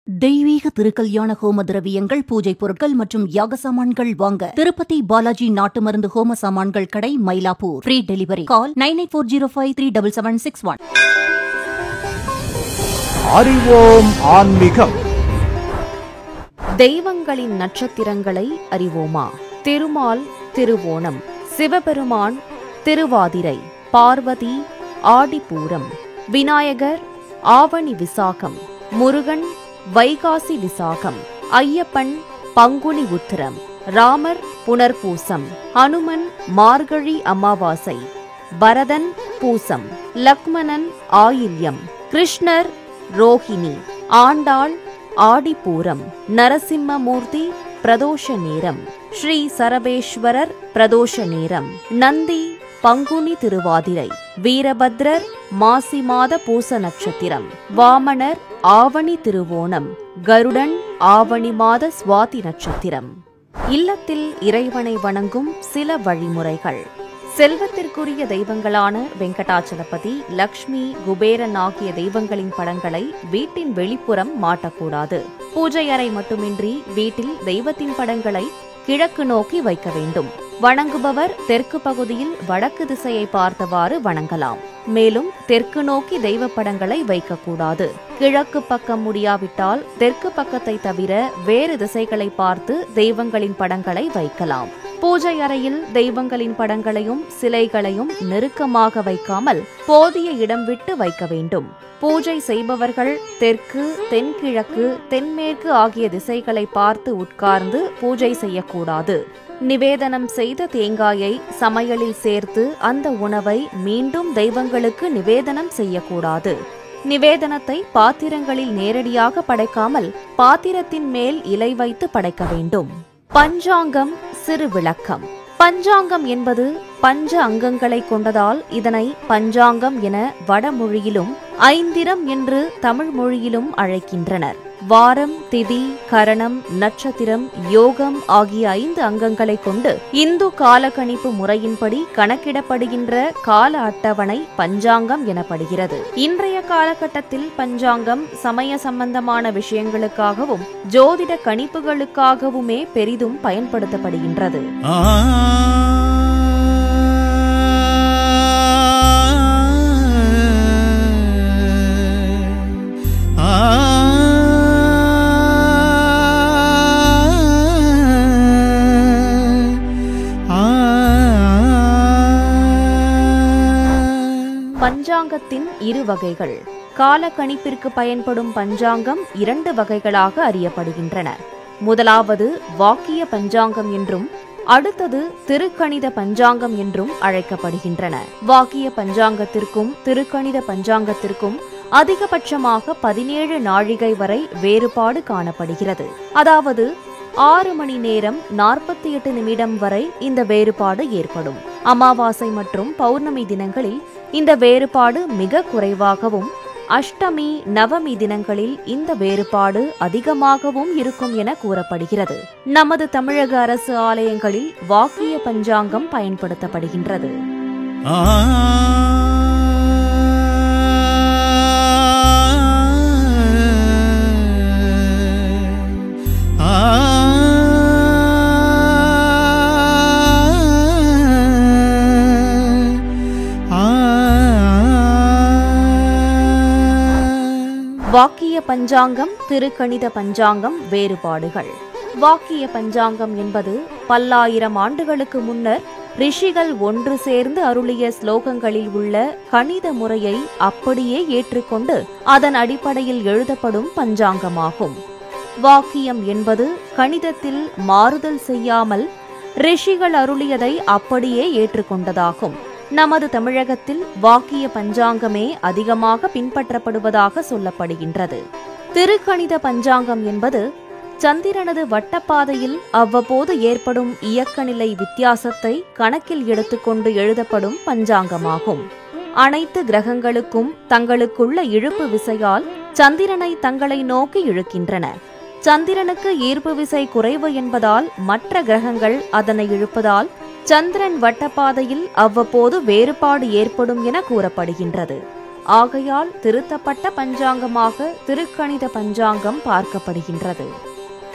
தெய்வீக திருக்கல்யாண ஹோம திரவியங்கள், பூஜை பொருட்கள் மற்றும் யாக சாமான்கள் வாங்க திருப்பதி பாலாஜி நாட்டு மருந்து ஹோம சாமான்கள் கடை, மயிலாப்பூர். Free delivery. கால் 9840537761. அறிவோம் ஆன்மீகம். தெய்வங்களின் நட்சத்திரங்களை அறிவோமா? திருமால் திருவோணம், சிவபெருமான் திருவாதிரை, பார்வதி ஆடிப்பூரம், விநாயகர் ஆவணி விசாகம், முருகன் வைகாசி விசாகம், ஐயப்பன் பங்குனி உத்திரம், ராமர் புனர்பூசம், ஹனுமன் மார்கழி அமாவாசை, பரதன் பூசம், லக்மணன் ஆயில்யம், கிருஷ்ணர் ரோஹிணி, ஆண்டாள் ஆடிப்பூரம், நரசிம்மமூர்த்தி பிரதோஷ நேரம், ஸ்ரீ சரபேஸ்வரர் பிரதோஷ நேரம், நந்தி பங்குனி திருவாதிரை, வீரபத்ரர் மாசி மாத பூச நட்சத்திரம், வாமனர் ஆவணி திருவோணம், கருடன் ஆவணி மாத சுவாதி நட்சத்திரம். இல்லத்தில் இறைவனை வணங்கும் சில வழிமுறைகள். செல்வத்திற்குரிய தெய்வங்களான வெங்கடாச்சலபதி, லக்ஷ்மி, குபேரன் ஆகிய தெய்வங்களின் படங்களை வீட்டின் வெளிப்புறம் மாட்டக்கூடாது. பூஜை அறை மட்டுமின்றி வீட்டில் தெய்வத்தின் படங்களை கிழக்கு நோக்கி வைக்க வேண்டும். வணங்குபவர் தெற்கு பகுதியில் வடக்கு திசையை பார்த்தவாறு வணங்கலாம். மேலும் தெற்கு நோக்கி தெய்வ படங்களை வைக்கக்கூடாது. கிழக்கு பக்கம் முடியாவிட்டால் தெற்கு பக்கத்தை தவிர வேறு திசைகளை பார்த்து தெய்வங்களின் படங்களை வைக்கலாம். பூஜை அறையில் தெய்வங்களின் படங்களையும் சிலைகளையும் நெருக்கமாக வைக்காமல் போதிய இடம் விட்டு வைக்க வேண்டும். பூஜை செய்பவர்கள் தெற்கு, தென்கிழக்கு, தென்மேற்கு ஆகிய திசைகளை பார்த்து உட்கார்ந்து பூஜை செய்யக்கூடாது. நிவேதனம் செய்த தேங்காயை சமையலில் சேர்த்து அந்த உணவை மீண்டும் தெய்வங்களுக்கு நிவேதனம் செய்யக்கூடாது. நிவேதனத்தை பாத்திரங்களில் நேரடியாக படைக்காமல் பாத்திரத்தின் மேல் இலை வைத்து படைக்க வேண்டும். பஞ்சாங்கம் சிறு விளக்கம். பஞ்சாங்கம் என்பது பஞ்ச அங்கங்களை கொண்டதால் இதனை பஞ்சாங்கம் என வடமொழியிலும் ஐந்திரம் என்று தமிழ் மொழியிலும் அழைக்கின்றனர். வாரம், திதி, கரணம், நட்சத்திரம், யோகம் ஆகிய 5 அங்கங்களை கொண்டு இந்து காலக்கணிப்பு முறையின்படி கணக்கிடப்படுகின்ற கால அட்டவணை பஞ்சாங்கம் எனப்படுகிறது. இன்றைய காலகட்டத்தில் பஞ்சாங்கம் சமய சம்பந்தமான விஷயங்களுக்காகவும் ஜோதிட கணிப்புகளுக்காகவுமே பெரிதும் பயன்படுத்தப்படுகின்றது. பஞ்சாங்கத்தின் 2 வகைகள். கால கணிப்பிற்கு பயன்படும் பஞ்சாங்கம் 2 வகைகளாக அறியப்படுகின்றன. முதலாவது வாக்கிய பஞ்சாங்கம் என்றும் அடுத்தது திருக்கணித பஞ்சாங்கம் என்றும் அழைக்கப்படுகின்றன. வாக்கிய பஞ்சாங்கத்திற்கும் திருக்கணித பஞ்சாங்கத்திற்கும் அதிகபட்சமாக 17 நாழிகை வரை வேறுபாடு காணப்படுகிறது. அதாவது 6 மணி நேரம் 48 நிமிடம் வரை இந்த வேறுபாடு ஏற்படும். அமாவாசை மற்றும் பௌர்ணமி தினங்களில் இந்த வேறுபாடு மிக குறைவாகவும், அஷ்டமி, நவமி தினங்களில் இந்த வேறுபாடு அதிகமாகவும் இருக்கும் என கூறப்படுகிறது. நமது தமிழக அரசு ஆலயங்களில் வாக்கிய பஞ்சாங்கம் பயன்படுத்தப்படுகின்றது. வாக்கிய பஞ்சாங்கம், திருக்கணித பஞ்சாங்கம் வேறுபாடுகள். வாக்கிய பஞ்சாங்கம் என்பது பல்லாயிரம் ஆண்டுகளுக்கு முன்னர் ரிஷிகள் ஒன்று சேர்ந்து அருளிய ஸ்லோகங்களில் உள்ள கணித முறையை அப்படியே ஏற்றுக்கொண்டு அதன் அடிப்படையில் எழுதப்படும் பஞ்சாங்கமாகும். வாக்கியம் என்பது கணிதத்தில் மாறுதல் செய்யாமல் ரிஷிகள் அருளியதை அப்படியே ஏற்றுக்கொண்டதாகும். நமது தமிழகத்தில் வாக்கிய பஞ்சாங்கமே அதிகமாக பின்பற்றப்படுவதாக சொல்லப்படுகின்றது. திருக்கணித பஞ்சாங்கம் என்பது சந்திரனது வட்டப்பாதையில் அவ்வப்போது ஏற்படும் இயக்கநிலை வித்தியாசத்தை கணக்கில் எடுத்துக்கொண்டு எழுதப்படும் பஞ்சாங்கமாகும். அனைத்து கிரகங்களுக்கும் தங்களுக்குள்ள இழுப்பு விசையால் சந்திரனை தங்களை நோக்கி இழுக்கின்றன. சந்திரனுக்கு ஈர்ப்பு விசை குறைவு என்பதால் மற்ற கிரகங்கள் அதனை இழுப்பதால் சந்திரன் வட்டப்பாதையில் அவ்வப்போது வேறுபாடு ஏற்படும் என கூறப்படுகின்றது. ஆகையால் திருத்தப்பட்ட பஞ்சாங்கமாக திருக்கணித பஞ்சாங்கம் பார்க்கப்படுகின்றது.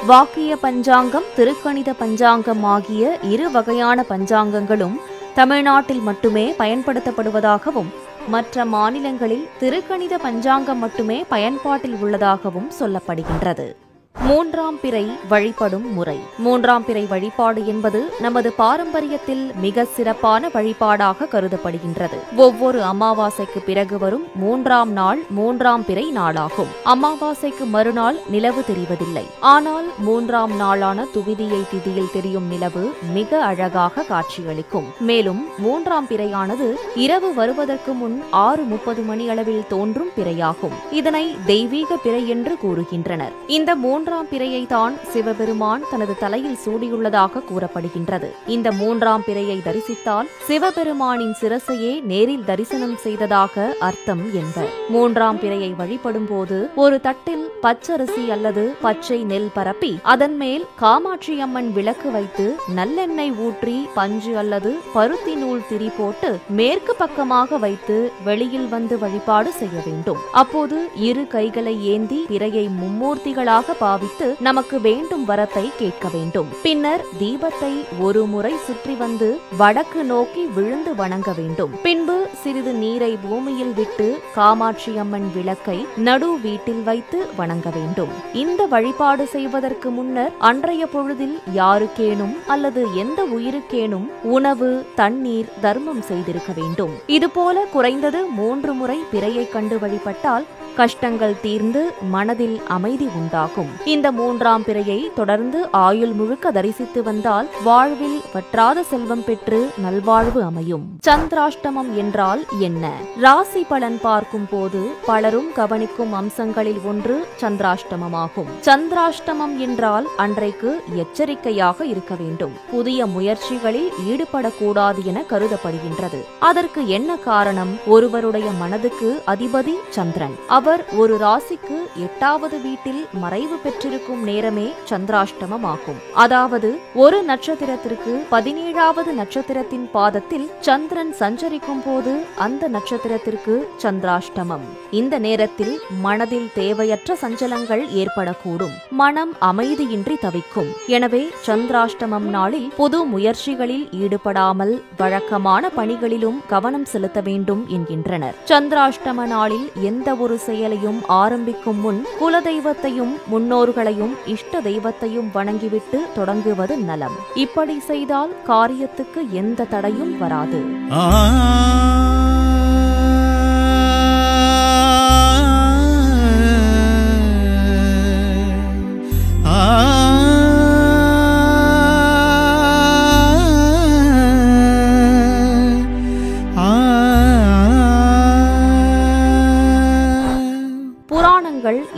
வாக்கிய பஞ்சாங்கம், திருக்கணித பஞ்சாங்கம் ஆகிய இரு வகையான பஞ்சாங்கங்களும் தமிழ்நாட்டில் மட்டுமே பயன்படுத்தப்படுவதாகவும் மற்ற மாநிலங்களில் திருக்கணித பஞ்சாங்கம் மட்டுமே பயன்பாட்டில் உள்ளதாகவும் சொல்லப்படுகின்றது. மூன்றாம் பிறை வழிபடும் முறை. மூன்றாம் பிறை வழிபாடு என்பது நமது பாரம்பரியத்தில் மிக சிறப்பான வழிபாடாக கருதப்படுகின்றது. ஒவ்வொரு அமாவாசைக்கு பிறகு வரும் மூன்றாம் நாள் மூன்றாம் பிறை நாளாகும். அமாவாசைக்கு மறுநாள் நிலவு தெரிவதில்லை. ஆனால் மூன்றாம் நாளான துவிதியை திதியில் தெரியும் நிலவு மிக அழகாக காட்சியளிக்கும். மேலும் மூன்றாம் பிறையானது இரவு வருவதற்கு முன் 6:30 மணி அளவில் தோன்றும் பிறையாகும். இதனை தெய்வீக பிறை என்று கூறுகின்றனர். இந்த மூன்றாம் பிறையை தான் சிவபெருமான் தனது தலையில் சூடியுள்ளதாக கூறப்படுகின்றது. இந்த மூன்றாம் பிறையை தரிசித்தால் சிவபெருமானின் சிரசையே நேரில் தரிசனம் செய்ததாக அர்த்தம் என்பர். மூன்றாம் பிறையை வழிபடும் போது ஒரு தட்டில் பச்சரிசி அல்லது பச்சை நெல் பரப்பி அதன் மேல் காமாட்சி அம்மன் விளக்கு வைத்து நல்லெண்ணெய் ஊற்றி பஞ்சு அல்லது பருத்தி நூல் திரி போட்டு மேற்கு பக்கமாக வைத்து வெளியில் வந்து வழிபாடு செய்ய வேண்டும். அப்போது இரு கைகளை ஏந்தி பிறையை மும்மூர்த்திகளாக பாவித்து நமக்கு வேண்டும் வரத்தை கேட்க வேண்டும். பின்னர் தீபத்தை ஒரு முறை சுற்றி வந்து வடக்கு நோக்கி விழுந்து வணங்க வேண்டும். பின்பு சிறிது நீரை பூமியில் விட்டு காமாட்சி அம்மன் விளக்கை நடு வீட்டில் வைத்து வணங்க வேண்டும். இந்த வழிபாடு செய்வதற்கு முன்னர் அன்றைய பொழுதில் யாருக்கேனும் அல்லது எந்த உயிருக்கேனும் உணவு, தண்ணீர் தர்மம் செய்திருக்க வேண்டும். இதுபோல குறைந்தது 3 முறை பிறையை கண்டு வழிபட்டால் கஷ்டங்கள் தீர்ந்து மனதில் அமைதி உண்டாகும். இந்த மூன்றாம் பிறையை தொடர்ந்து ஆயுள் முழுக்க தரிசித்து வந்தால் வாழ்வில் வற்றாத செல்வம் பெற்று நல்வாழ்வு அமையும். சந்திராஷ்டமம் என்றால் என்ன? ராசி பலன் பார்க்கும் போது பலரும் கவனிக்கும் அம்சங்களில் ஒன்று சந்திராஷ்டமமாகும். சந்திராஷ்டமம் என்றால் அன்றைக்கு எச்சரிக்கையாக இருக்க வேண்டும். புதிய முயற்சிகளில் ஈடுபடக்கூடாது என கருதப்படுகின்றது. அதற்கு என்ன காரணம்? ஒருவருடைய மனதுக்கு அதிபதி சந்திரன். அவர் ஒரு ராசிக்கு 8வது வீட்டில் மறைவு பெற்றிருக்கும் நேரமே சந்திராஷ்டமம் ஆகும். அதாவது ஒரு நட்சத்திரத்திற்கு 17வது நட்சத்திரத்தின் பாதத்தில் சந்திரன் சஞ்சரிக்கும் போது அந்த நட்சத்திரத்திற்கு சந்திராஷ்டமம். இந்த நேரத்தில் மனதில் தேவையற்ற சஞ்சலங்கள் ஏற்படக்கூடும். மனம் அமைதியின்றி தவிக்கும். எனவே சந்திராஷ்டமம் நாளில் புது முயற்சிகளில் ஈடுபடாமல் வழக்கமான பணிகளிலும் கவனம் செலுத்த வேண்டும் என்கின்றனர். சந்திராஷ்டம நாளில் எந்த ஒரு செயலையும் ஆரம்பிக்கும் முன் குலதெய்வத்தையும் முன்னோர்களையும் இஷ்ட தெய்வத்தையும் வணங்கிவிட்டு தொடங்குவது நலம். இப்படி செய்தால் காரியத்துக்கு எந்த தடையும் வராது.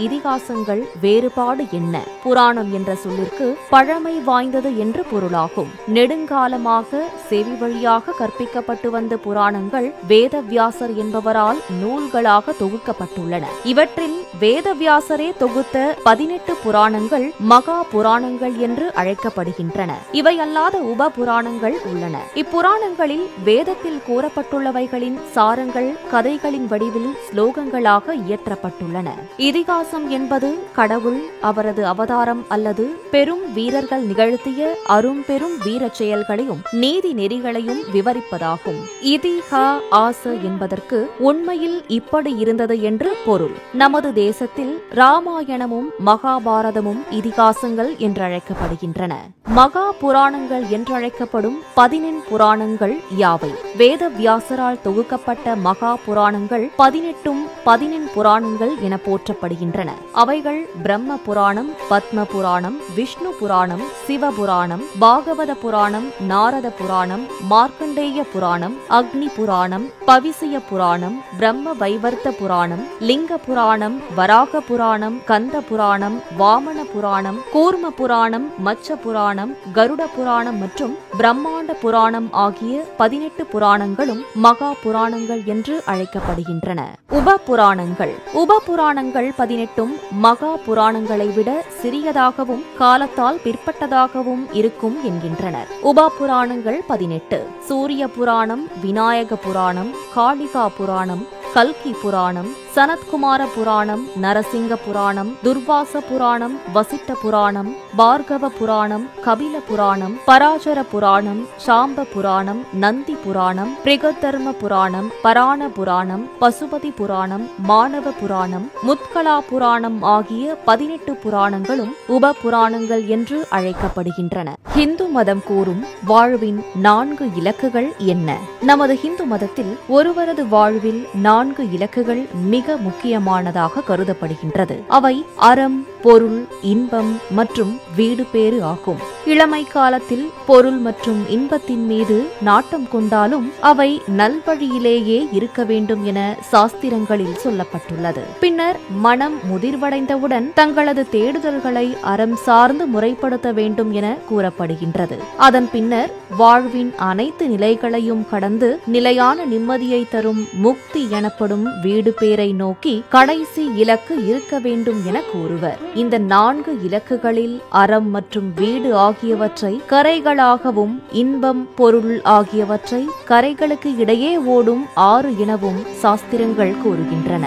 இதிகாசங்கள் வேறுபாடு என்ன? புராணம் என்ற சொல்லிற்கு பழமை வாய்ந்தது என்று பொருளாகும். நெடுங்காலமாக செவி வழியாக கற்பிக்கப்பட்டு வந்த புராணங்கள் வேதவியாசர் என்பவரால் நூல்களாக தொகுக்கப்பட்டுள்ளன. இவற்றில் வேதவியாசரே தொகுத்த 18 புராணங்கள் மகா புராணங்கள் என்று அழைக்கப்படுகின்றன. இவையல்லாத உப புராணங்கள் உள்ளன. இப்புராணங்களில் வேதத்தில் கூறப்பட்டுள்ளவைகளின் சாரங்கள் கதைகளின் வடிவில் ஸ்லோகங்களாக இயற்றப்பட்டுள்ளன. இதிகாசம் என்பது கடவுள், அவரது அவதாரம் அல்லது பெரும் வீரர்கள் நிகழ்த்திய அரும்பெரும் வீரச் செயல்களையும் நீதி நெறிகளையும் விவரிப்பதாகும். இதிஹாச என்பதற்கு உண்மையில் இப்படி இருந்தது என்று பொருள். நமது தேசத்தில் ராமாயணமும் மகாபாரதமும் இதிகாசங்கள் என்றழைக்கப்படுகின்றன. மகா புராணங்கள் என்றழைக்கப்படும் 14 புராணங்கள் யாவை? வேதவியாசரால் தொகுக்கப்பட்ட மகா புராணங்கள் 18ம் 14 புராணங்கள் என போற்றப்படுகின்றன. அவைகள் பிரம்ம புராணம், பத்ம புராணம், விஷ்ணு புராணம், சிவபுராணம், பாகவத புராணம், நாரத புராணம், மார்க்கண்டேய புராணம், அக்னி புராணம், பவிசிய புராணம், பிரம்ம வைவர்த்த புராணம், லிங்க புராணம், வராக புராணம், கந்த புராணம், வாமன புராணம், கூர்ம புராணம், மச்ச புராணம், கருட புராணம் மற்றும் பிரம்மாண்ட புராணம் ஆகிய 18 புராணங்களும் மகா புராணங்கள் என்று அழைக்கப்படுகின்றன. உப புராணங்கள். உப புராணங்கள் 18ம் மகா புராணங்களை விட சிறியதாகவும் காலத்தால் பிற்பட்டதாகவும் இருக்கும் என்கின்றனர். உப புராணங்கள் 18: சூரிய புராணம், விநாயக புராணம், காளிகா புராணம், கல்கி புராணம், சனத்குமார புராணம், நரசிங்க புராணம், துர்வாச புராணம், வசிட்ட புராணம், பார்கவ புராணம், கபில புராணம், பராசர புராணம், சாம்ப புராணம், நந்தி புராணம், பிரிகதர்ம புராணம், பராண புராணம், பசுபதி புராணம், மாணவ புராணம், முத்கலா புராணம் ஆகிய 18 புராணங்களும் உப புராணங்கள் என்று அழைக்கப்படுகின்றன. ஹிந்து மதம் கூறும் வாழ்வின் 4 இலக்குகள் என்ன? நமது ஹிந்து மதத்தில் ஒருவரது வாழ்வில் 4 இலக்குகள் மிக முக்கியமானதாக கருதப்படுகின்றது. அவை அறம், பொருள், இன்பம் மற்றும் வீடு பேறு ஆகும். இளமை காலத்தில் பொருள் மற்றும் இன்பத்தின் மீது நாட்டம் கொண்டாலும் அவை நல்வழியிலேயே இருக்க வேண்டும் என சாஸ்திரங்களில் சொல்லப்பட்டுள்ளது. பின்னர் மனம் முதிர்வடைந்தவுடன் தங்களது தேடுதல்களை அறம் சார்ந்து முறைப்படுத்த வேண்டும் என கூறப்படுகின்றது. அதன் பின்னர் வாழ்வின் அனைத்து நிலைகளையும் கடந்து நிலையான நிம்மதியை தரும் முக்தி எனப்படும் வீடு பேரை நோக்கி கடைசி இலக்கு இருக்க வேண்டும் என கூறுவர். இந்த 4 இலக்குகளில் அறம் மற்றும் வீடு ஆகியவற்றை கரைகளாகவும், இன்பம், பொருள் ஆகியவற்றை கரைகளுக்கு இடையே ஓடும் ஆறு எனவும் சாஸ்திரங்கள் கூறுகின்றன.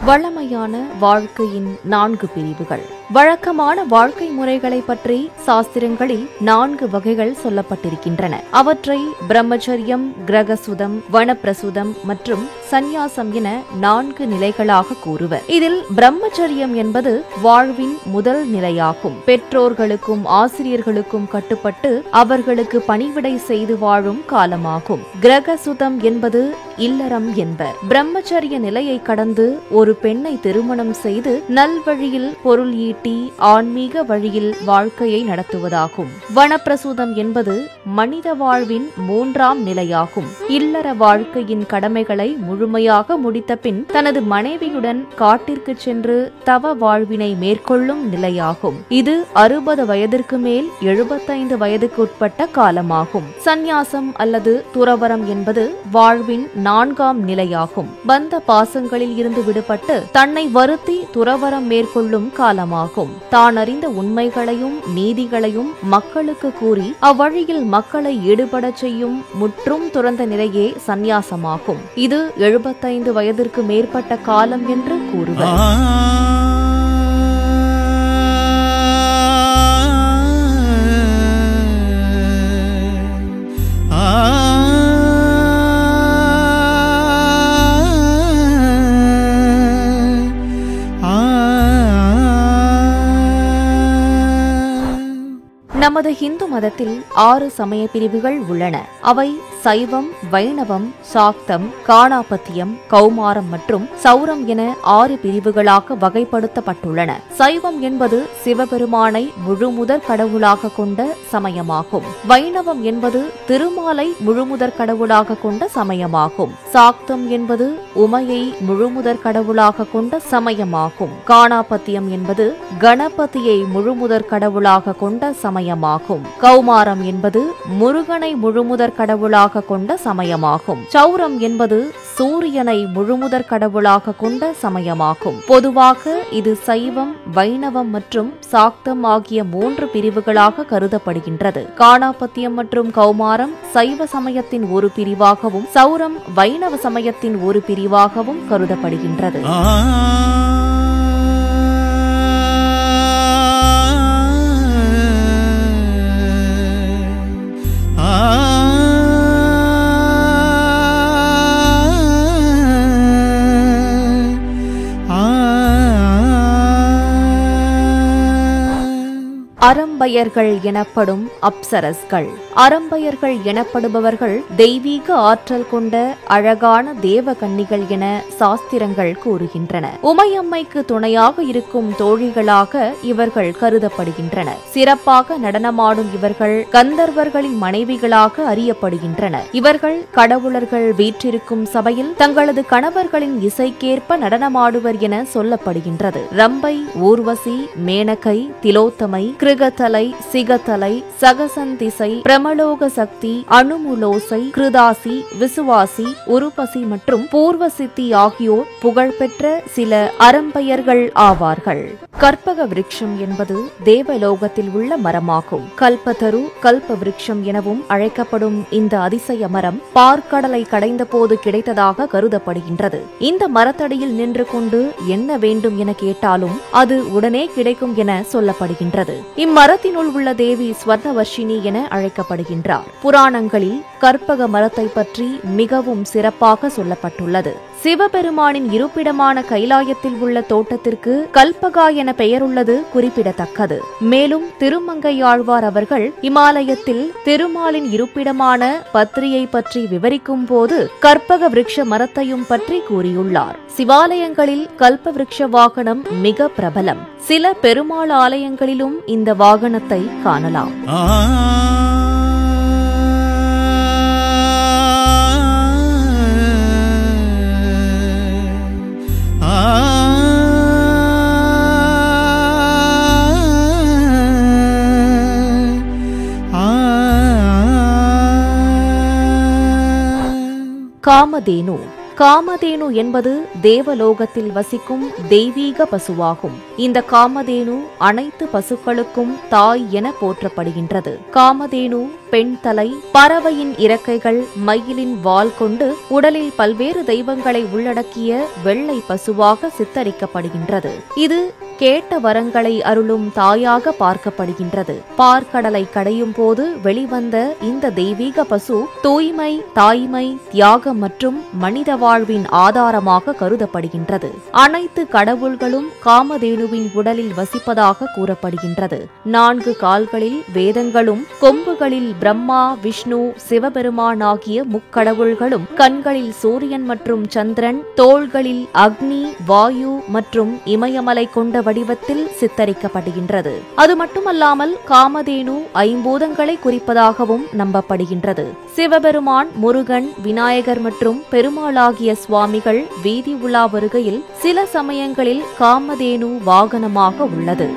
வழமையான வாழ்க்கையின் 4 பிரிவுகள். வழக்கமான வாழ்க்கை முறைகளை பற்றி சாஸ்திரங்களில் 4 வகைகள் சொல்லப்பட்டிருக்கின்றன. அவற்றை பிரம்மச்சரியம், கிரகசுதம், வனப்பிரசுதம் மற்றும் சந்நியாசம் என 4 நிலைகளாக கூறுவர். இதில் பிரம்மச்சரியம் என்பது வாழ்வின் முதல் நிலையாகும். பெற்றோர்களுக்கும் ஆசிரியர்களுக்கும் கட்டுப்பட்டு அவர்களுக்கு பணிவிடை செய்து வாழும் காலமாகும். கிரகசுதம் என்பது இல்லறம் என்பர். பிரம்மச்சரிய நிலையை கடந்து ஒரு பெண்ணை திருமணம் செய்து நல்வழியில் பொருள் ஈட்டி ஆன்மீக வழியில் வாழ்க்கையை நடத்துவதாகும். வனப்பிரசூதம் என்பது மனித வாழ்வின் 3ஆம் நிலையாகும். இல்லற வாழ்க்கையின் கடமைகளை முழுமையாக முடித்த பின் தனது மனைவியுடன் காட்டிற்கு சென்று தவ வாழ்வினை மேற்கொள்ளும் நிலையாகும். இது 60 வயதிற்கு மேல் 75 வயதுக்கு உட்பட்ட காலமாகும். சந்நியாசம் அல்லது துறவரம் என்பது வாழ்வின் 4ஆம் நிலையாகும். பந்த பாசங்களில் இருந்து விடுபட்டு தன்னை வருத்தி துறவரம் மேற்கொள்ளும் காலமாகும். தான் அறிந்த உண்மைகளையும் நீதிகளையும் மக்களுக்கு கூறி அவ்வழியில் மக்களை ஈடுபடச் செய்யும் முற்றும் துறந்த நிலையே சந்நியாசமாகும். இது 75 வயதிற்கு மேற்பட்ட காலம் என்று கூறுவர். நமது ஹிந்து மதத்தில் 6 சமய பிரிவுகள் உள்ளன. அவை சைவம், வைணவம், சாக்தம், காணாபத்தியம், கௌமாரம் மற்றும் சௌரம் என 6 பிரிவுகளாக வகைப்படுத்தப்பட்டுள்ளன. சைவம் என்பது சிவபெருமானை முழுமுதற் கடவுளாக கொண்ட சமயமாகும். வைணவம் என்பது திருமாலை முழுமுதற் கடவுளாக கொண்ட சமயமாகும். சாக்தம் என்பது உமையை முழுமுதற் கடவுளாக கொண்ட சமயமாகும். காணாபத்தியம் என்பது கணபதியை முழுமுதற் கடவுளாக கொண்ட சமயமாகும். கௌமாரம் என்பது முருகனை முழுமுதற் கடவுளாக கொண்ட சமயமாகும். சௌரம் என்பது சூரியனை முழுமுதற் கடவுளாக கொண்ட சமயமாகும். பொதுவாக இது சைவம், வைணவம் மற்றும் சாக்தம் ஆகிய 3 பிரிவுகளாக கருதப்படுகின்றது. காணாபத்தியம் மற்றும் கௌமாரம் சைவ சமயத்தின் ஒரு பிரிவாகவும் சௌரம் வைணவ சமயத்தின் ஒரு பிரிவாகவும் கருதப்படுகின்றது. அரம்பயர்கள் எனப்படும் அப்சரஸ்கள். அரம்பயர்கள் எனப்படுபவர்கள் தெய்வீக ஆற்றல் கொண்ட அழகான தேவ கன்னிகள் என சாஸ்திரங்கள் கூறுகின்றன. உமையம்மைக்கு துணையாக இருக்கும் தோழிகளாக இவர்கள் கருதப்படுகின்றனர். சிறப்பாக நடனமாடும் இவர்கள் கந்தர்வர்களின் மனைவிகளாக அறியப்படுகின்றனர். இவர்கள் கடவுளர்கள் வீற்றிருக்கும் சபையில் தங்களது கணவர்களின் இசைக்கேற்ப நடனமாடுவர் என சொல்லப்படுகின்றது. ரம்பை, ஊர்வசி, மேனகை, திலோத்தமை, சிறுகத்தலை, சிகத்தலை, சகசந்திசை, பிரமலோக சக்தி, அணுமுலோசை, கிருதாசி, விசுவாசி, உருபசி மற்றும் பூர்வ சித்தி ஆகியோர் புகழ்பெற்ற சில அறம்பெயர்கள் ஆவார்கள். கற்பக விருட்சம் என்பது தேவலோகத்தில் உள்ள மரமாகும். கல்பதரு, கல்ப விருட்சம் எனவும் அழைக்கப்படும் இந்த அதிசய மரம் பார்க்கடலை கடைந்த போது கிடைத்ததாக கருதப்படுகின்றது. இந்த மரத்தடியில் நின்று கொண்டு என்ன வேண்டும் என கேட்டாலும் அது உடனே கிடைக்கும் என சொல்லப்படுகின்றது. இம்மரத்தினுள் உள்ள தேவி ஸ்வர்ணவர்ஷினி என அழைக்கப்படுகின்றார். புராணங்களில் கற்பக மரத்தை பற்றி மிகவும் சிறப்பாக சொல்லப்பட்டுள்ளது. சிவபெருமானின் இருப்பிடமான கைலாயத்தில் உள்ள தோட்டத்திற்கு கல்பகா என பெயருள்ளது குறிப்பிடத்தக்கது. மேலும் திருமங்கையாழ்வார் அவர்கள் இமாலயத்தில் திருமாலின் இருப்பிடமான பத்ரியை பற்றி விவரிக்கும் போது கற்பக விருட்ச மரத்தையும் பற்றி கூறியுள்ளார். சிவாலயங்களில் கல்ப விருட்ச வாகனம் மிக பிரபலம். சில பெருமாள் ஆலயங்களிலும் இந்த வாகனத்தை காணலாம். காமதேனு. காமதேனு என்பது தேவலோகத்தில் வசிக்கும் தெய்வீக பசுவாகும். இந்த காமதேனு அனைத்து பசுக்களுக்கும் தாய் என போற்றப்படுகின்றது. காமதேனு பெண் தலை, பறவையின் இறக்கைகள், மயிலின் வால் கொண்டு உடலில் பல்வேறு தெய்வங்களை உள்ளடக்கிய வெள்ளை பசுவாக சித்தரிக்கப்படுகின்றது. இது கேட்ட வரங்களை அருளும் தாயாக பார்க்கப்படுகின்றது. பார்க்கடலை கடையும் போது வெளிவந்த இந்த தெய்வீக பசு தூய்மை, தாய்மை, தியாகம் மற்றும் மனித வாழ்வின் ஆதாரமாக கருதப்படுகின்றது. அனைத்து கடவுள்களும் காமதேனுவின் உடலில் வசிப்பதாக கூறப்படுகின்றது. 4 கால்களில் வேதங்களும், கொம்புகளில் பிரம்மா, விஷ்ணு, சிவபெருமான் ஆகிய முக்கடவுள்களும், கண்களில் சூரியன் மற்றும் சந்திரன், தோள்களில் அக்னி, வாயு மற்றும் இமயமலை கொண்ட வடிவத்தில் சித்தரிக்கப்படுகின்றது. அது மட்டுமல்லாமல் காமதேனு ஐம்பூதங்களை குறிப்பதாகவும் நம்பப்படுகின்றது. சிவபெருமான், முருகன், விநாயகர் மற்றும் பெருமாள் ஆகிய சுவாமிகள் வீதி உலா வருகையில் சில சமயங்களில் காமதேனு வாகனமாக உள்ளது.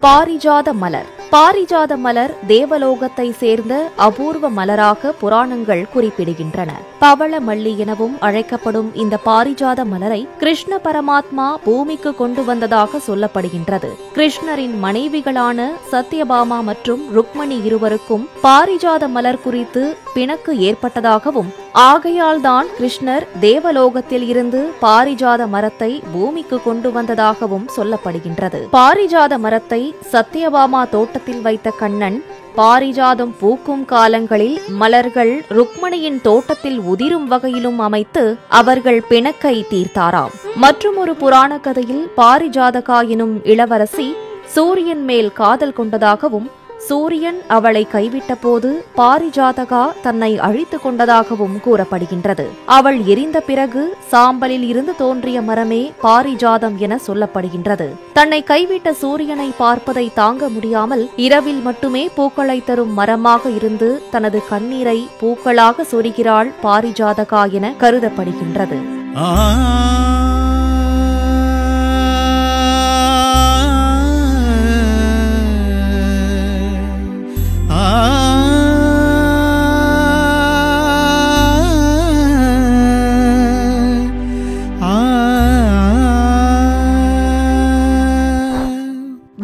பாரிஜாத மலர். பாரிஜாத மலர் தேவலோகத்தை சேர்ந்த அபூர்வ மலராக புராணங்கள் குறிப்பிடுகின்றன. பவள மல்லி எனவும் அழைக்கப்படும் இந்த பாரிஜாத மலரை கிருஷ்ண பரமாத்மா பூமிக்கு கொண்டு வந்ததாக சொல்லப்படுகின்றது. கிருஷ்ணரின் மனைவிகளான சத்யபாமா மற்றும் ருக்மணி இருவருக்கும் பாரிஜாத மலர் குறித்து பிணக்கு ஏற்பட்டதாகவும், ஆகையால்தான் கிருஷ்ணர் தேவலோகத்தில் இருந்து பாரிஜாத மரத்தை பூமிக்கு கொண்டு வந்ததாகவும் சொல்லப்படுகின்றது. பாரிஜாத மரத்தை சத்யபாமா தோட்டத்தில் வைத்த கண்ணன் பாரிஜாதம் பூக்கும் காலங்களில் மலர்கள் ருக்மணியின் தோட்டத்தில் உதிரும் வகையிலும் அமைத்து அவர்கள் பிணக்கை தீர்த்தாராம். மற்றுமொரு புராண கதையில் பாரிஜாதகா எனும் இளவரசி சூரியன் மேல் காதல் கொண்டதாகவும், சூரியன் அவளை கைவிட்ட போது பாரிஜாதகா தன்னை அழித்து கொண்டதாகவும் கூறப்படுகின்றது. அவள் எரிந்த பிறகு சாம்பலில் இருந்து தோன்றிய மரமே பாரிஜாதம் என சொல்லப்படுகின்றது. தன்னை கைவிட்ட சூரியனை பார்ப்பதை தாங்க முடியாமல் இரவில் மட்டுமே பூக்களை தரும் மரமாக இருந்து தனது கண்ணீரை பூக்களாக சொரிகிறாள் பாரிஜாதகா என கருதப்படுகின்றது.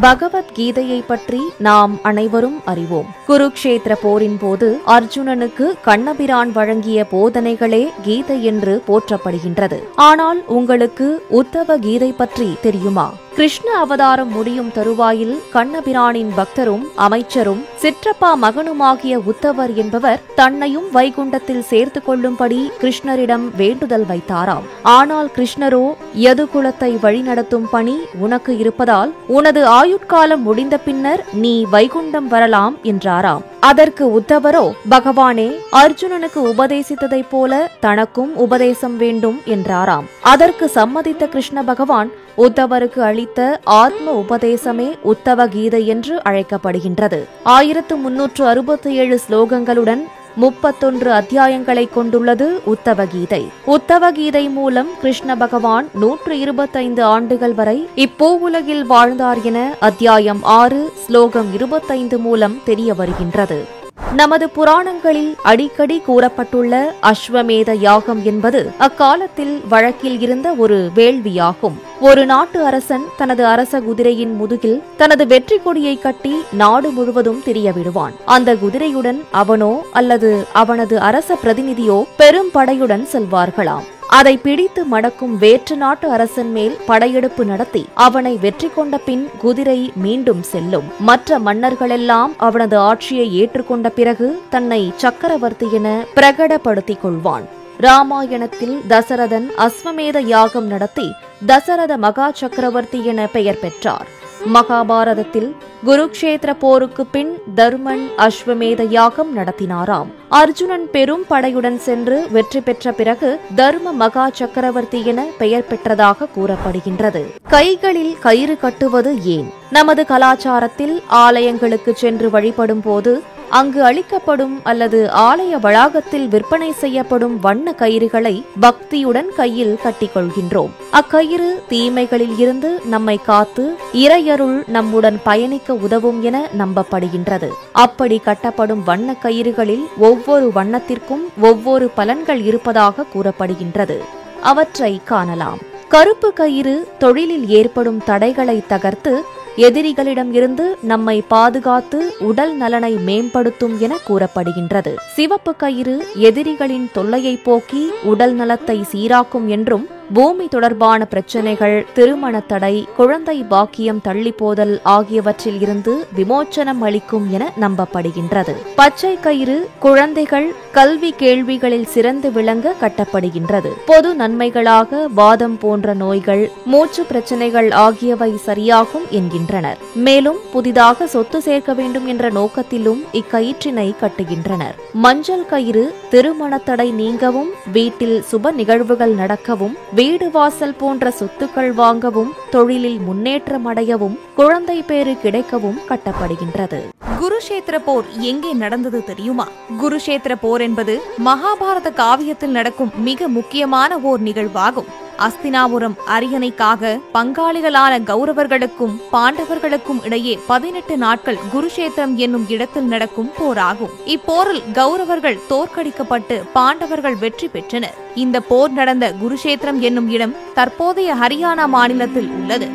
பகவத்கீதையை பற்றி நாம் அனைவரும் அறிவோம். குருக்ஷேத்திர போரின் போது அர்ஜுனனுக்கு கண்ணபிரான் வழங்கிய போதனைகளே கீதை என்று போற்றப்படுகின்றது. ஆனால் உங்களுக்கு உத்தவ கீதை பற்றி தெரியுமா? கிருஷ்ண அவதாரம் முடியும் தருவாயில் கண்ணபிரானின் பக்தரும் அமைச்சரும் சிற்றப்பா மகனுமாகிய உத்தவர் என்பவர் தன்னையும் வைகுண்டத்தில் சேர்த்து கொள்ளும்படி கிருஷ்ணரிடம் வேண்டுதல் வைத்தாராம். ஆனால் கிருஷ்ணரோ யதுகுலத்தை வழிநடத்தும் பணி உனக்கு இருப்பதால் உனது ஆயுட்காலம் முடிந்த பின்னர் நீ வைகுண்டம் வரலாம் என்றாராம். அதற்கு உத்தவரோ, பகவானே, அர்ஜுனனுக்கு உபதேசித்ததைப் போல தனக்கும் உபதேசம் வேண்டும் என்றாராம். அதற்கு சம்மதித்த கிருஷ்ண பகவான் உத்தவருக்கு அளித்த ஆத்ம உபதேசமே உத்தவ கீதை என்று அழைக்கப்படுகின்றது. 1367 ஸ்லோகங்களுடன் 31 அத்தியாயங்களை கொண்டுள்ளது உத்தவ கீதை. உத்தவ கீதை மூலம் கிருஷ்ண பகவான் 125 ஆண்டுகள் வரை இப்பூவுலகில் வாழ்ந்தார் என அத்தியாயம் 6 ஸ்லோகம் 25 மூலம் தெரிய வருகின்றது. நமது புராணங்களில் அடிக்கடி கூறப்பட்டுள்ள அஸ்வமேத யாகம் என்பது அக்காலத்தில் வழக்கில் இருந்த ஒரு வேள்வியாகும். ஒரு நாட்டு அரசன் தனது அரச குதிரையின் முதுகில் தனது வெற்றி கொடியை கட்டி நாடு முழுவதும் திரிய விடுவான். அந்த குதிரையுடன் அவனோ அல்லது அவனது அரச பிரதிநிதியோ பெரும் படையுடன் செல்வார்களாம். அதை பிடித்து மடக்கும் வேற்று நாட்டு அரசன் மேல் படையெடுப்பு நடத்தி அவனை வெற்றி கொண்ட பின் குதிரை மீண்டும் செல்லும். மற்ற மன்னர்களெல்லாம் அவனது ஆட்சியை ஏற்றுக்கொண்ட பிறகு தன்னை சக்கரவர்த்தி என பிரகடப்படுத்திக் கொள்வான். ராமாயணத்தில் தசரதன் அஸ்வமேத யாகம் நடத்தி தசரத மகா சக்கரவர்த்தி என பெயர் பெற்றார். மகாபாரதத்தில் குருக்ஷேத்திர போருக்கு பின் தர்மன் அஸ்வமேத யாகம் நடத்தினாராம். அர்ஜுனன் பெரும் படையுடன் சென்று வெற்றி பெற்ற பிறகு தர்ம மகா சக்கரவர்த்தி என பெயர் பெற்றதாக கூறப்படுகின்றது. கைகளில் கயிறு கட்டுவது ஏன்? நமது கலாச்சாரத்தில் ஆலயங்களுக்கு சென்று வழிபடும் போது அங்கு அளிக்கப்படும் அல்லது ஆலய வளாகத்தில் விற்பனை செய்யப்படும் வண்ண கயிறுகளை பக்தியுடன் கையில் கட்டிக்கொள்கின்றோம். அக்கயிறு தீமைகளில் இருந்து நம்மை காத்து இறையருள் நம்முடன் பயணிக்க உதவும் என நம்பப்படுகின்றது. அப்படி கட்டப்படும் வண்ண கயிறுகளில் ஒவ்வொரு வண்ணத்திற்கும் ஒவ்வொரு பலன்கள் இருப்பதாக கூறப்படுகின்றது. அவற்றை காணலாம். கருப்பு கயிறு தொழிலில் ஏற்படும் தடைகளை தகர்த்து எதிரிகளிடம் இருந்து நம்மை பாதுகாத்து உடல் நலனை மேம்படுத்தும் என கூறப்படுகின்றது. சிவப்பு கயிறு எதிரிகளின் தொல்லையை போக்கி உடல் நலத்தை சீராக்கும் என்றும் பூமி தொடர்பான பிரச்சினைகள், திருமண தடை, குழந்தை பாக்கியம் தள்ளி போதல் ஆகியவற்றில் இருந்து விமோச்சனம் அளிக்கும் என நம்பப்படுகின்றது. பச்சை கயிறு குழந்தைகள் கல்வி கேள்விகளில் சிறந்து விளங்க கட்டப்படுகின்றது. பொது நன்மைகளாக வாதம் போன்ற நோய்கள், மூச்சு பிரச்சினைகள் ஆகியவை சரியாகும் என்கின்றனர். மேலும் புதிதாக சொத்து சேர்க்க வேண்டும் என்ற நோக்கத்திலும் இக்கயிற்றினை கட்டுகின்றனர். மஞ்சள் கயிறு திருமண தடை நீங்கவும், வீட்டில் சுப நிகழ்வுகள் நடக்கவும், வீடு வாசல் போன்ற சொத்துக்கள் வாங்கவும், தொழிலில் முன்னேற்றம் அடையவும், குழந்தை பேறு கிடைக்கவும் கட்டப்படுகின்றது. குருஷேத்திர போர் எங்கே நடந்தது தெரியுமா? குருஷேத்திர போர் என்பது மகாபாரத காவியத்தில் நடக்கும் மிக முக்கியமான ஓர் நிகழ்வாகும். அஸ்தினாபுரம் அரியணைக்காக பங்காளிகளான கௌரவர்களுக்கும் பாண்டவர்களுக்கும் இடையே 18 நாட்கள் குருஷேத்திரம் என்னும் இடத்தில் நடக்கும் போராகும். இப்போரில் கௌரவர்கள் தோற்கடிக்கப்பட்டு பாண்டவர்கள் வெற்றி பெற்றனர். இந்த போர் நடந்த குருஷேத்திரம் என்னும் இடம் தற்போதைய ஹரியானா மாநிலத்தில் உள்ளது.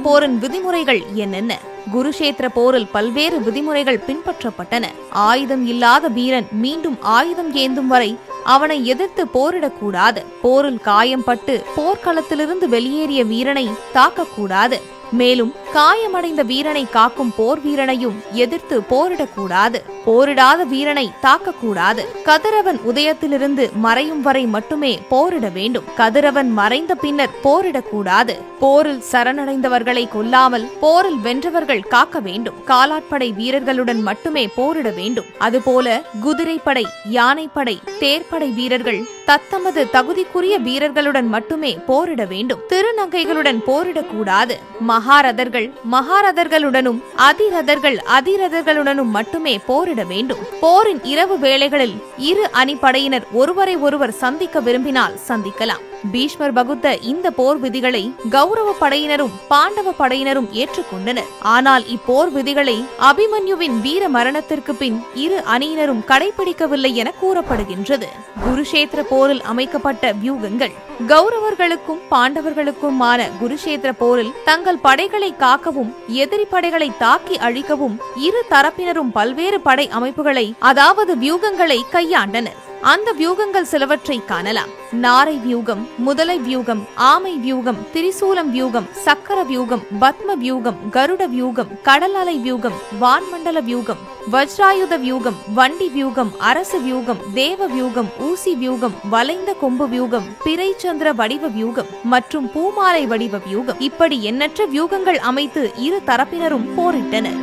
போரின் விதிமுறைகள் என்னென்ன? குருஷேத்திர போரில் பல்வேறு விதிமுறைகள் பின்பற்றப்பட்டன. ஆயுதம் இல்லாத வீரன் மீண்டும் ஆயுதம் ஏந்தும் வரை அவனை எதிர்த்து போரிடக்கூடாது. போரில் காயம்பட்டு போர்க்களத்திலிருந்து வெளியேறிய வீரனை தாக்கக்கூடாது. மேலும் காயமடைந்த வீரனை காக்கும் போர் வீரனையும் எதிர்த்து போரிடக்கூடாது. போரிடாத வீரனை தாக்கக்கூடாது. கதிரவன் உதயத்திலிருந்து மறையும் வரை மட்டுமே போரிட வேண்டும். கதிரவன் மறைந்த பின்னர் போரிடக்கூடாது. போரில் சரணடைந்தவர்களை கொல்லாமல் போரில் வென்றவர்கள் காக்க வேண்டும். காலாட்படை வீரர்களுடன் மட்டுமே போரிட வேண்டும். அதுபோல குதிரைப்படை, யானைப்படை, தேர்ப்படை வீரர்கள் தத்தமது தகுதிக்குரிய வீரர்களுடன் மட்டுமே போரிட வேண்டும். திருநங்கைகளுடன் போரிடக்கூடாது. மகாரதர்கள் மகாரதர்களுடனும் அதிரதர்களுடனும் மட்டுமே போரிட வேண்டும். போரின் இரவு வேளைகளில் இரு அணிப்படையினர் ஒருவரை ஒருவர் சந்திக்க விரும்பினால் சந்திக்கலாம். பீஷ்மர் வகுத்த இந்த போர் விதிகளை கௌரவ படையினரும் பாண்டவ படையினரும் ஏற்றுக்கொண்டனர். ஆனால் இப்போர் விதிகளை அபிமன்யுவின் வீர மரணத்திற்கு பின் இரு அணியினரும் கடைபிடிக்கவில்லை என கூறப்படுகின்றது. குருஷேத்திர போரில் அமைக்கப்பட்ட வியூகங்கள். கௌரவர்களுக்கும் பாண்டவர்களுக்குமான குருஷேத்திர போரில் தங்கள் படைகளை காக்கவும் எதிரி படைகளை தாக்கி அழிக்கவும் இரு தரப்பினரும் பல்வேறு படை அமைப்புகளை, அதாவது வியூகங்களை கையாண்டனர். அந்த வியூகங்கள் சிலவற்றை காணலாம். நாரை வியூகம், முதலை வியூகம், ஆமை வியூகம், திரிசூலம் வியூகம், சக்கர வியூகம், பத்ம வியூகம், கருட வியூகம், கடல் அலை வியூகம், வான்மண்டல வியூகம், வஜ்ராயுத வியூகம், வண்டி வியூகம், அரசு வியூகம், தேவ வியூகம், ஊசி வியூகம், வளைந்த கொம்பு வியூகம், பிறை சந்திர வடிவ வியூகம் மற்றும் பூமாலை வடிவ வியூகம், இப்படி எண்ணற்ற வியூகங்கள் அமைத்து இரு தரப்பினரும் போரிட்டனர்.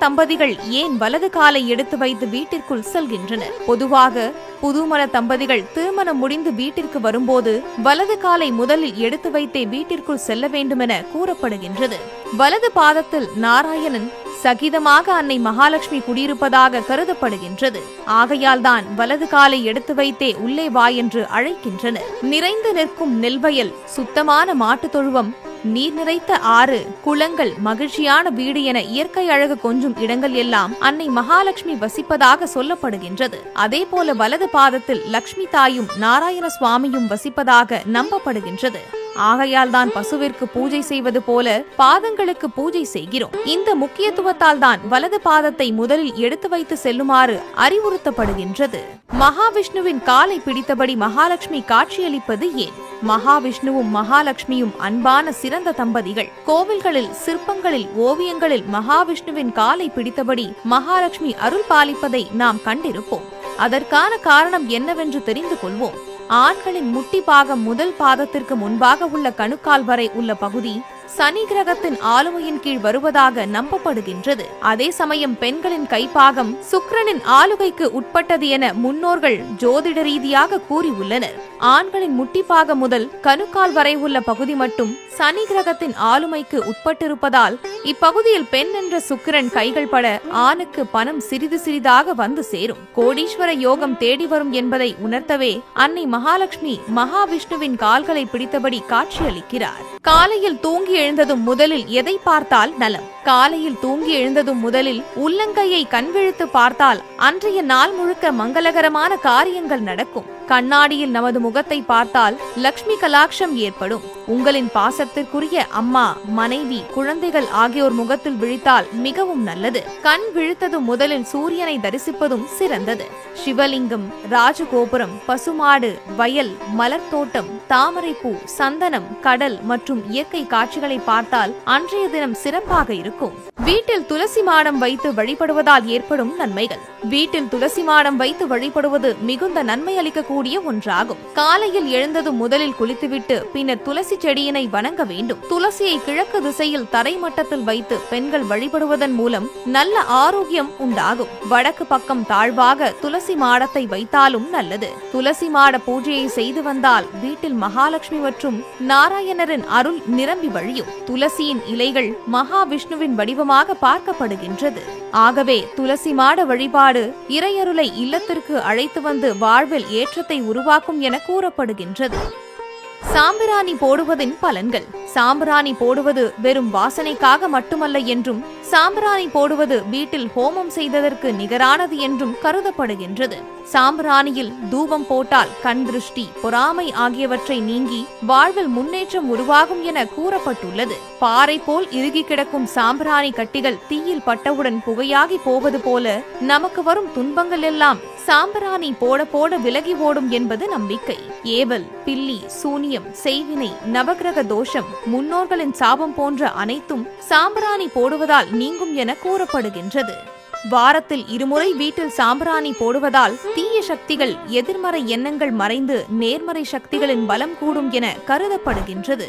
தம்பதிகள் ஏன் வலது காலை எடுத்து வைத்து வீட்டிற்குள் செல்கின்றனர்? பொதுவாக புதுமண தம்பதிகள் திருமணம் முடிந்து வீட்டிற்கு வரும்போது வலது காலை முதலில் எடுத்து வைத்தே வீட்டிற்குள் செல்ல வேண்டுமென கூறப்படுகின்றது. வலது பாதத்தில் நாராயணன் சகிதமாக அன்னை மகாலட்சுமி குடியிருப்பதாக கருதப்படுகின்றது. ஆகையால் தான் வலது காலை எடுத்து வைத்தே உள்ளே வா என்று அழைக்கின்றனர். நிறைந்து நிற்கும் நெல்வயல், சுத்தமான மாட்டுத் தொழுவம், நீர் நிறைத்த ஆறு, குளங்கள், மகிழ்ச்சியான வீடு என இயற்கை அழகு கொஞ்சும் இடங்கள் எல்லாம் அன்னை மகாலட்சுமி வசிப்பதாக சொல்லப்படுகின்றது. அதே போல வலது பாதத்தில் லட்சுமி தாயும் நாராயண சுவாமியும் வசிப்பதாக நம்பப்படுகின்றது. ஆகையால் தான் பசுவிற்கு பூஜை செய்வது போல பாதங்களுக்கு பூஜை செய்கிறோம். இந்த முக்கியத்துவத்தால் தான் வலது பாதத்தை முதலில் எடுத்து வைத்து செல்லுமாறு அறிவுறுத்தப்படுகின்றது. மகாவிஷ்ணுவின் காலை பிடித்தபடி மகாலட்சுமி காட்சியளிப்பது ஏன்? மகாவிஷ்ணுவும் மகாலட்சுமியும் அன்பான சிறந்த தம்பதிகள். கோவில்களில், சிற்பங்களில், ஓவியங்களில் மகாவிஷ்ணுவின் காலை பிடித்தபடி மகாலட்சுமி அருள் பாலிப்பதை நாம் கண்டிருப்போம். அதற்கான காரணம் என்னவென்று தெரிந்து கொள்வோம். ஆண்களின் முட்டி பாகம் முதல் பாதத்திற்கு முன்பாக உள்ள கணுக்கால் வரை உள்ள பகுதி சனி கிரகத்தின் ஆளுமையின் கீழ் வருவதாக நம்பப்படுகின்றது. அதே சமயம் பெண்களின் கைப்பாகம் சுக்கிரனின் ஆளுகைக்கு உட்பட்டது என முன்னோர்கள் ஜோதிட ரீதியாக கூறியுள்ளனர். ஆண்களின் முட்டிப்பாகம் முதல் கணுக்கால் வரை உள்ள பகுதி மட்டும் சனி கிரகத்தின் ஆளுமைக்கு உட்பட்டிருப்பதால் இப்பகுதியில் பெண் என்ற சுக்கிரன் கைகள் பட ஆணுக்கு பணம் சிறிது சிறிதாக வந்து சேரும். கோடீஸ்வர யோகம் தேடி வரும் என்பதை உணர்த்தவே அன்னை மகாலட்சுமி மகாவிஷ்ணுவின் கால்களை பிடித்தபடி காட்சியளிக்கிறார். காலையில் தூங்கி எழுந்ததும் முதலில் எதை பார்த்தால் நலம்? காலையில் தூங்கி எழுந்ததும் முதலில் உள்ளங்கையை கண்விழித்து பார்த்தால் அன்றைய நாள் முழுக்க மங்களகரமான காரியங்கள் நடக்கும். கண்ணாடியில் நமது முகத்தை பார்த்தால் லட்சுமி கலாட்சம் ஏற்படும். உங்களின் பாசத்திற்குரிய அம்மா, மனைவி, குழந்தைகள் ஆகியோர் முகத்தில் விழித்தால் மிகவும் நல்லது. கண் விழித்ததும் முதலில் சூரியனை தரிசிப்பதும் சிறந்தது. சிவலிங்கம், ராஜகோபுரம், பசுமாடு, வயல், மலர் தோட்டம், தாமரைப்பூ, சந்தனம், கடல் மற்றும் இயற்கை காட்சிகளை பார்த்தால் அன்றைய தினம் சிறப்பாக இருக்கும். வீட்டில் துளசி மாடம் வைத்து வழிபடுவதால் ஏற்படும் நன்மைகள். வீட்டில் துளசி மாடம் வைத்து வழிபடுவது மிகுந்த நன்மை அளிக்கக்கூடிய ஒன்றாகும். காலையில் எழுந்ததும் முதலில் குளித்துவிட்டு பின்னர் துளசி செடியினை வணங்க வேண்டும். துளசியை கிழக்கு திசையில் தரை மட்டத்தில் வைத்து பெண்கள் வழிபடுவதன் மூலம் நல்ல ஆரோக்கியம் உண்டாகும். வடக்கு பக்கம் தாழ்வாக துளசி மாடத்தை வைத்தாலும் நல்லது. துளசி மாட பூஜையை செய்து வந்தால் வீட்டில் மகாலட்சுமி மற்றும் நாராயணரின் அருள் நிரம்பி வழியும். துளசியின் இலைகள் மகாவிஷ்ணுவின் வடிவமாக பார்க்கப்படுகின்றது. ஆகவே துளசி மாட வழிபாடு இறையருளை இல்லத்திற்கு அழைத்து வந்து வாழ்வில் ஏற்றத்தை உருவாக்கும் என கூறப்படுகின்றது. சாம்பிராணி போடுவதின் பலன்கள். சாம்பிராணி போடுவது வெறும் வாசனைக்காக மட்டுமல்ல என்றும், சாம்பிராணி போடுவது வீட்டில் ஹோமம் செய்ததற்கு நிகரானது என்றும் கருதப்படுகின்றது. சாம்பிராணியில் தூபம் போட்டால் கண் திருஷ்டி, பொறாமை ஆகியவற்றை நீங்கி வாழ்வில் முன்னேற்றம் உருவாகும் என கூறப்பட்டுள்ளது. பாறை போல் இறுகி கிடக்கும் சாம்பிராணி கட்டிகள் தீயில் பட்டவுடன் புகையாகி போவது போல நமக்கு வரும் துன்பங்கள் எல்லாம் சாம்பிராணி போட போட விலகி ஓடும் என்பது நம்பிக்கை. ஏவல், பில்லி, சூனியம், செய்வினை, நவகிரக தோஷம், முன்னோர்களின் சாபம் போன்ற அனைத்தும் சாம்பிராணி போடுவதால் நீங்கும் என கூறப்படுகின்றது. வாரத்தில் இருமுறை வீட்டில் சாம்பிராணி போடுவதால் தீய சக்திகள், எதிர்மறை எண்ணங்கள் மறைந்து நேர்மறை சக்திகளின் பலம் கூடும் என கருதப்படுகின்றது.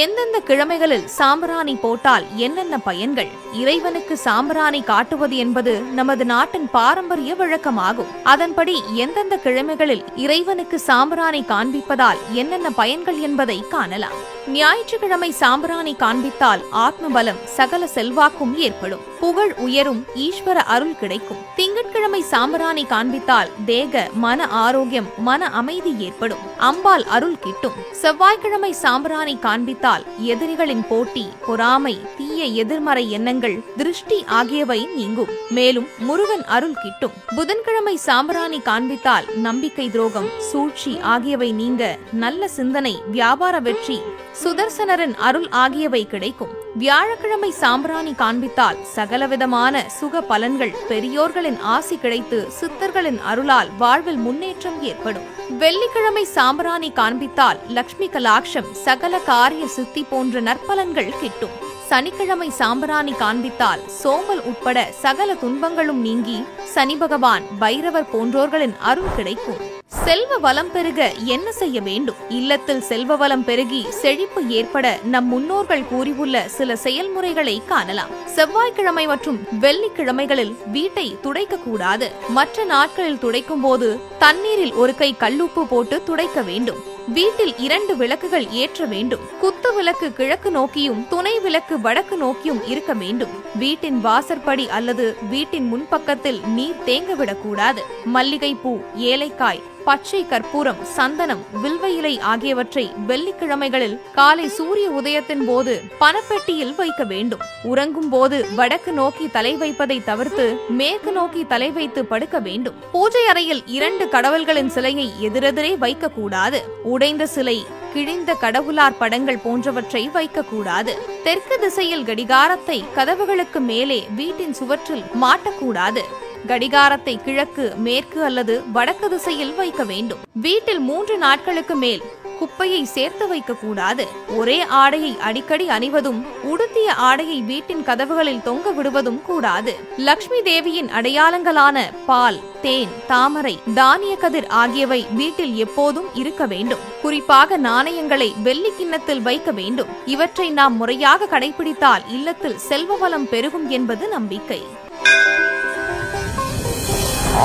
எந்தெந்த கிழமைகளில் சாம்பிராணி போட்டால் என்னென்ன பயன்கள்? இறைவனுக்கு சாம்பிராணி காட்டுவது என்பது நமது நாட்டின் பாரம்பரிய வழக்கமாகும். அதன்படி எந்தெந்த கிழமைகளில் இறைவனுக்கு சாம்பிராணி காண்பிப்பதால் என்னென்ன பயன்கள் என்பதை காணலாம். ஞாயிற்றுக்கிழமை சாம்பிராணி காண்பித்தால் ஆத்மபலம், சகல செல்வாக்கும் ஏற்படும். புகழ் உயரும், ஈஸ்வர அருள் கிடைக்கும். திங்கட்கிழமை சாம்பிராணி காண்பித்தால் தேக, மன ஆரோக்கியம், மன அமைதி ஏற்படும். அம்பாள் அருள் கிட்டும். செவ்வாய்க்கிழமை சாம்பிராணி காண்பித்தால் காண்பித்தால் எதிரிகளின் போட்டி, பொறாமை, தீய எதிர்மறை எண்ணங்கள், திருஷ்டி ஆகியவை நீங்கும். மேலும் முருகன் அருள் கிட்டும். புதன்கிழமை சாம்பிராணி காண்பித்தால் நம்பிக்கை துரோகம், சூழ்ச்சி ஆகியவை நீங்க நல்ல சிந்தனை, வியாபார வெற்றி, சுதர்சனரின் அருள் ஆகியவை கிடைக்கும். வியாழக்கிழமை சாம்பிராணி காண்பித்தால் சகலவிதமான சுக பலன்கள், பெரியோர்களின் ஆசி கிடைத்து சித்தர்களின் அருளால் வாழ்வில் முன்னேற்றம் ஏற்படும். வெள்ளிக்கிழமை சாம்பிராணி காண்பித்தால் லட்சுமி கலாட்சம், சகல காரிய சித்தி போன்ற நற்பலன்கள் கிட்டும். சனிக்கிழமை சாம்பிராணி காண்பித்தால் சோம்பல் உட்பட சகல துன்பங்களும் நீங்கி சனி பகவான், பைரவர் போன்றோர்களின் அருள் கிடைக்கும். செல்வ வளம் பெருக என்ன செய்ய வேண்டும்? இல்லத்தில் செல்வ வளம் பெருகி செழிப்பு ஏற்பட நம் முன்னோர்கள் கூறியுள்ள சில செயல்முறைகளை காணலாம். செவ்வாய்க்கிழமை மற்றும் வெள்ளிக்கிழமைகளில் வீட்டை துடைக்க கூடாது. மற்ற நாட்களில் துடைக்கும் போது தண்ணீரில் ஒரு கை கல்லுப்பு போட்டு துடைக்க வேண்டும். வீட்டில் 2 விளக்குகள் ஏற்ற வேண்டும். குத்து விளக்கு கிழக்கு நோக்கியும் துணை விளக்கு வடக்கு நோக்கியும் இருக்க வேண்டும். வீட்டின் வாசற்படி அல்லது வீட்டின் முன்பக்கத்தில் நீர் தேங்கவிடக்கூடாது. மல்லிகைப்பூ, ஏலைக்காய், பச்சை கற்பூரம், சந்தனம், வில்வ இலை ஆகியவற்றை வெள்ளிக்கிழமைகளில் காலை சூரிய உதயத்தின் போது பணப்பெட்டியில் வைக்க வேண்டும். உறங்கும் போது வடக்கு நோக்கி தலை வைப்பதை தவிர்த்து மேற்கு நோக்கி தலை வைத்து படுக்க வேண்டும். பூஜை அறையில் 2 கடவுள்களின் சிலையை எதிரெதிரே வைக்க கூடாது. உடைந்த சிலை, கிழிந்த கடவுளார் படங்கள் போன்றவற்றை வைக்கக்கூடாது. தெற்கு திசையில் கடிகாரத்தை கதவுகளுக்கு மேலே வீட்டின் சுவற்றில் மாட்டக்கூடாது. கடிகாரத்தை கிழக்கு, மேற்கு அல்லது வடக்கு திசையில் வைக்க வேண்டும். வீட்டில் 3 நாட்களுக்கு மேல் குப்பையை சேர்த்து வைக்க கூடாது. ஒரே ஆடையை அடிக்கடி அணிவதும், உடுத்திய ஆடையை வீட்டின் கதவுகளில் தொங்க விடுவதும் கூடாது. லட்சுமி தேவியின் அடையாளங்களான பால், தேன், தாமரை, தானிய கதிர் ஆகியவை வீட்டில் எப்போதும் இருக்க வேண்டும். குறிப்பாக நாணயங்களை வெள்ளி கிண்ணத்தில் வைக்க வேண்டும். இவற்றை நாம் முறையாக கடைபிடித்தால் இல்லத்தில் செல்வ வளம் பெருகும் என்பது நம்பிக்கை.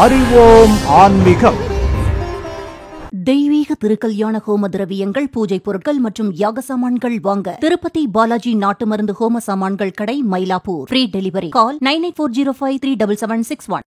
அறிவோம் ஆன்மீகம். தெய்வீக திருக்கல்யாண ஹோம திரவியங்கள், பூஜை பொருட்கள் மற்றும் யாக சாமான்கள் வாங்க திருப்பதி பாலாஜி நாட்டு மருந்து ஹோம சாமான்கள் கடை, மயிலாப்பூர். Free delivery. கால் 9840537761.